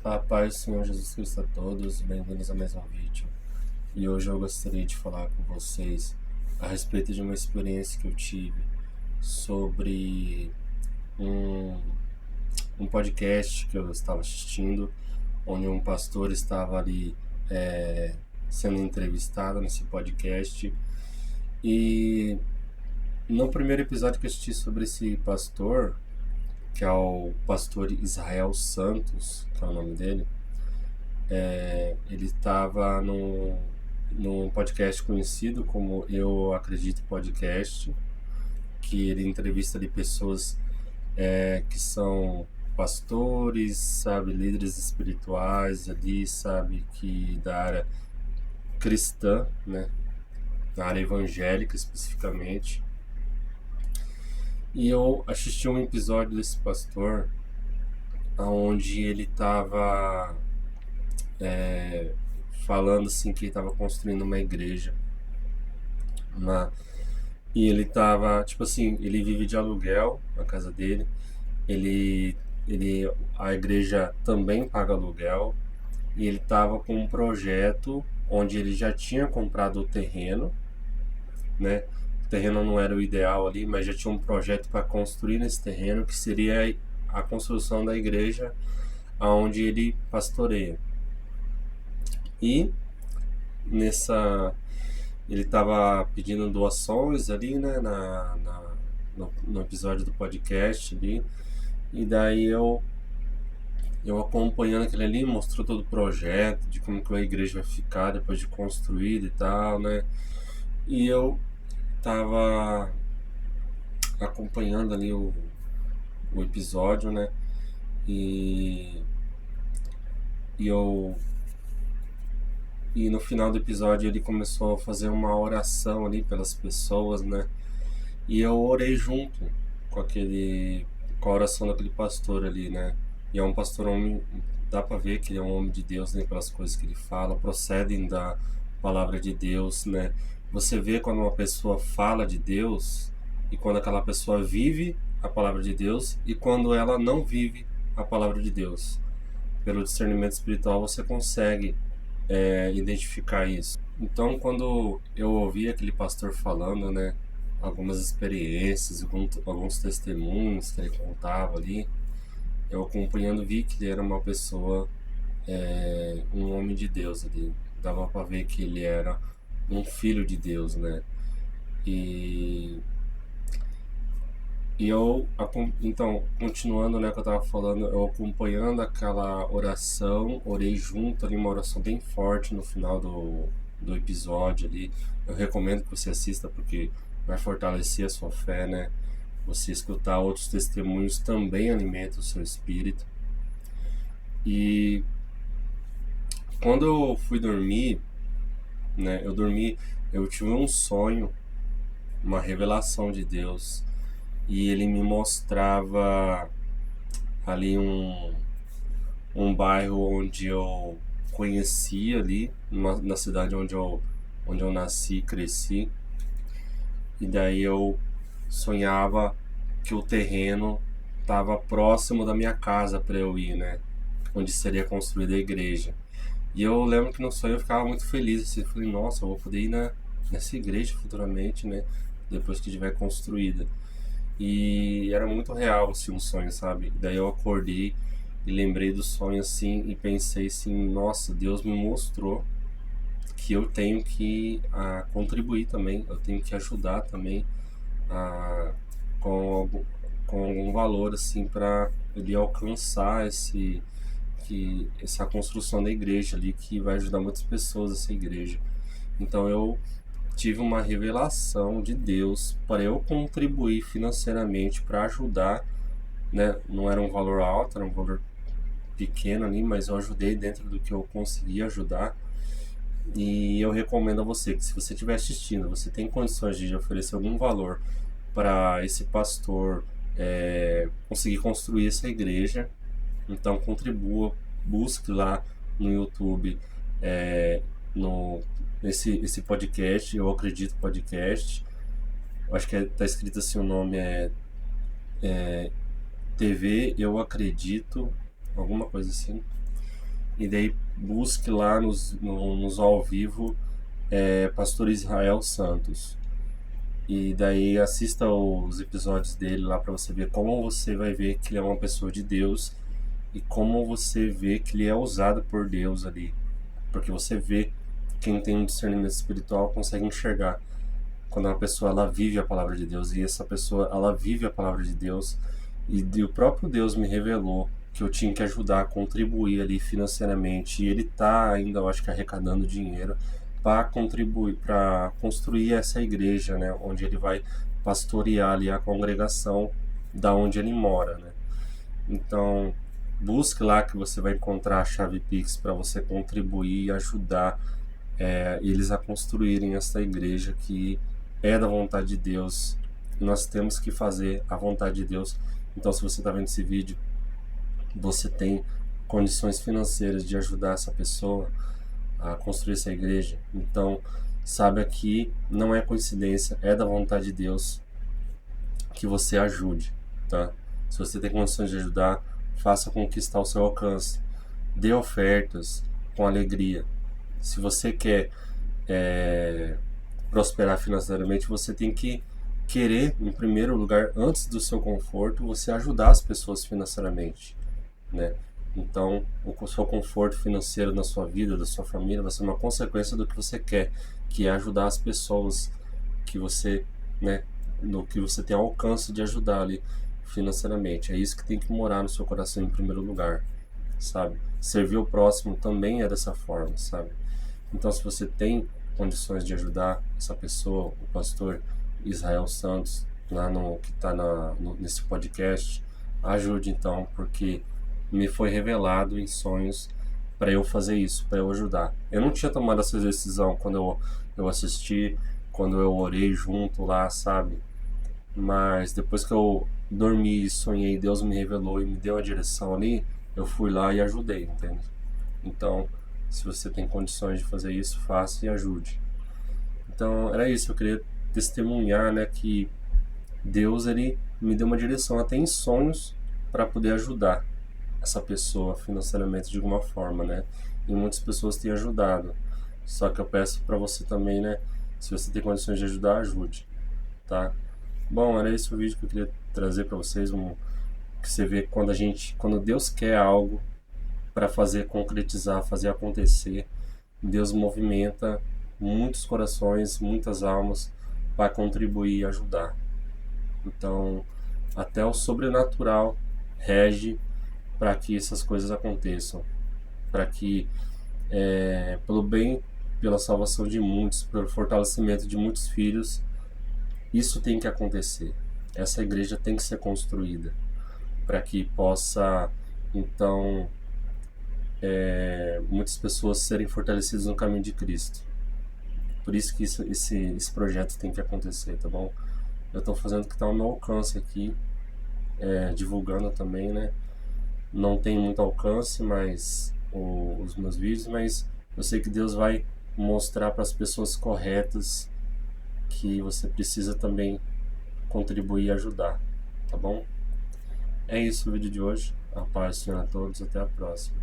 A paz do Senhor Jesus Cristo a todos, bem-vindos a mais um vídeo. E hoje eu gostaria de falar com vocês a respeito de uma experiência que eu tive sobre um, um podcast que eu estava assistindo, onde um pastor estava ali sendo entrevistado nesse podcast. E no primeiro episódio que eu assisti sobre esse pastor, que é o pastor Israel Santos, que é o nome dele, ele estava num podcast conhecido como Eu Acredito Podcast, que ele entrevista ali pessoas que são pastores, sabe, líderes espirituais ali, sabe, que da área cristã, né, na área evangélica especificamente. E eu assisti um episódio desse pastor onde ele estava falando assim que ele estava construindo uma igreja, e ele estava tipo assim, ele vive de aluguel na casa dele, ele, a igreja também paga aluguel, e ele estava com um projeto onde ele já tinha comprado o terreno, né? O terreno não era o ideal ali, mas já tinha um projeto para construir nesse terreno, que seria a construção da igreja aonde ele pastoreia. E nessa ele estava pedindo doações ali, né, no episódio do podcast ali, e daí eu acompanhando aquele ali, mostrou todo o projeto, de como que a igreja vai ficar depois de construída e tal, né, e eu tava acompanhando ali o episódio, né, e, e eu e no final do episódio ele começou a fazer uma oração ali pelas pessoas, né? E eu orei junto com com a oração daquele pastor ali, né? E é um pastor homem, dá pra ver que ele é um homem de Deus, né? Pelas coisas que ele fala, procedem da palavra de Deus, né? Você vê quando uma pessoa fala de Deus e quando aquela pessoa vive a palavra de Deus e quando ela não vive a palavra de Deus. Pelo discernimento espiritual você consegue identificar isso. Então, quando eu ouvi aquele pastor falando, né, algumas experiências, alguns testemunhos que ele contava ali, eu acompanhando vi que ele era uma pessoa, um homem de Deus ali. Dava para ver que ele era um filho de Deus, né? E, então, continuando, né, que eu tava falando, eu acompanhando aquela oração, orei junto ali, uma oração bem forte no final do episódio ali. Eu recomendo que você assista porque vai fortalecer a sua fé, né? Você escutar outros testemunhos também alimenta o seu espírito. E quando eu fui dormir, né, eu tive um sonho, uma revelação de Deus, e ele me mostrava ali um bairro onde eu conheci ali, na cidade onde eu nasci e cresci. E daí eu sonhava que o terreno estava próximo da minha casa para eu ir, né? Onde seria construída a igreja. E eu lembro que no sonho eu ficava muito feliz, assim, eu falei, nossa, eu vou poder ir nessa igreja futuramente, né? Depois que estiver construída. E era muito real, assim, um sonho, sabe? Daí eu acordei e lembrei do sonho, assim, e pensei assim, nossa, Deus me mostrou que eu tenho que contribuir também, eu tenho que ajudar também a, com algum valor, assim, para ele alcançar essa construção da igreja ali, que vai ajudar muitas pessoas, essa igreja. Então eu tive uma revelação de Deus para eu contribuir financeiramente para ajudar, né? Não era um valor alto, era um valor pequeno ali, mas eu ajudei dentro do que eu conseguia ajudar. E eu recomendo a você que, se você estiver assistindo, você tem condições de oferecer algum valor para esse pastor conseguir construir essa igreja, então contribua, busque lá no YouTube, é, no esse podcast, Eu Acredito Podcast. Eu acho que tá escrito assim, o nome TV Eu Acredito, alguma coisa assim. e daí busque lá nos ao vivo Pastor Israel Santos. E daí assista os episódios dele lá para você ver como você vai ver que ele é uma pessoa de Deus e como você vê que ele é usado por Deus ali. Porque você vê, quem tem um discernimento espiritual consegue enxergar quando uma pessoa ela vive a palavra de Deus, e essa pessoa ela vive a palavra de Deus, e o próprio Deus me revelou que eu tinha que ajudar a contribuir ali financeiramente, e ele tá ainda, eu acho que arrecadando dinheiro para contribuir, para construir essa igreja, né, onde ele vai pastorear ali a congregação da onde ele mora, né? Então, busque lá que você vai encontrar a chave Pix para você contribuir e ajudar eles a construírem essa igreja que é da vontade de Deus. Nós temos que fazer a vontade de Deus. Então, se você está vendo esse vídeo, você tem condições financeiras de ajudar essa pessoa a construir essa igreja. Então, saiba que não é coincidência, é da vontade de Deus que você ajude, tá? Se você tem condições de ajudar, faça com que está ao seu alcance. Dê ofertas com alegria. Se você quer prosperar financeiramente, você tem que querer, em primeiro lugar, antes do seu conforto, você ajudar as pessoas financeiramente, né? Então, o seu conforto financeiro na sua vida, da sua família, vai ser uma consequência do que você quer, que é ajudar as pessoas que você, né, no que você tem alcance de ajudar ali financeiramente. É isso que tem que morar no seu coração em primeiro lugar, sabe? Servir o próximo também é dessa forma, sabe? Então, se você tem condições de ajudar essa pessoa, o pastor Israel Santos, lá no que está nesse podcast, ajude então, porque me foi revelado em sonhos para eu fazer isso, para eu ajudar. Eu não tinha tomado essa decisão quando eu assisti, quando eu orei junto lá, sabe? Mas depois que eu dormi e sonhei, Deus me revelou e me deu a direção ali, eu fui lá e ajudei, entende? Então, se você tem condições de fazer isso, faça e ajude. Então, era isso, eu queria testemunhar, né, que Deus ele me deu uma direção até em sonhos para poder ajudar essa pessoa financeiramente de alguma forma, né? E muitas pessoas têm ajudado. Só que eu peço para você também, né, se você tem condições de ajudar, ajude, tá? Bom, era esse o vídeo que eu queria trazer para vocês, que você vê quando Deus quer algo para fazer concretizar, fazer acontecer, Deus movimenta muitos corações, muitas almas para contribuir e ajudar. Então, até o sobrenatural rege para que essas coisas aconteçam, para que, pelo bem, pela salvação de muitos, pelo fortalecimento de muitos filhos, isso tem que acontecer. Essa igreja tem que ser construída para que possa, então, muitas pessoas serem fortalecidas no caminho de Cristo. Por isso que esse projeto tem que acontecer, tá bom? Eu estou fazendo o que está ao meu alcance aqui, divulgando também, né? Não tem muito alcance, mas os meus vídeos, mas eu sei que Deus vai mostrar para as pessoas corretas que você precisa também contribuir e ajudar, tá bom? É isso o vídeo de hoje. A paz do Senhor a todos, até a próxima.